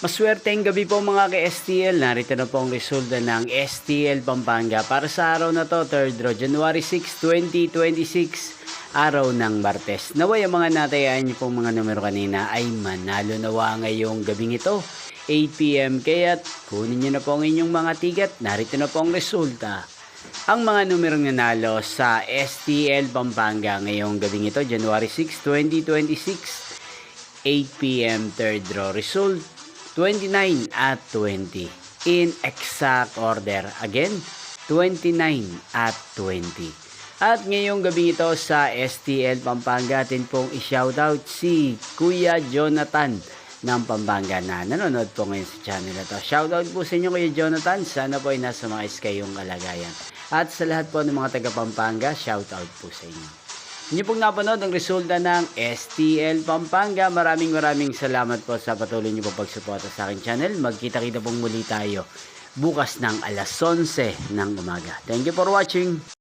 Maswerteng gabi po mga ka-STL. Narito na po ang resulta ng STL Pampanga para sa araw na to, 3rd row, January 6, 2026, araw ng Martes. Naway ang mga natayaan niyo pong mga numero kanina ay manalo nawa ngayong gabing ito, 8 PM. Kaya't kunin niyo na po ang inyong mga ticket. Narito na po ang resulta. Ang mga numerong nanalo sa STL Pampanga ngayong gabing ito, January 6, 2026, 8 PM, 3rd row. Result 29 at 20 in exact order. Again, 29 at 20. At ngayong gabi ito sa STL Pampanga, atin pong i-shoutout si Kuya Jonathan ng Pampanga na nanonood po ngayon sa channel na to. Shoutout po sa inyo Kuya Jonathan. Sana po ay nasa maayos kayong kalagayan. At sa lahat po ng mga taga Pampanga, shoutout po sa inyo. Inyo pong napanood ang resulta ng STL Pampanga. Maraming salamat po sa patuloy niyo po pagsuporta sa aking channel. Magkita-kita pong muli tayo bukas ng alas 11 ng umaga. Thank you for watching.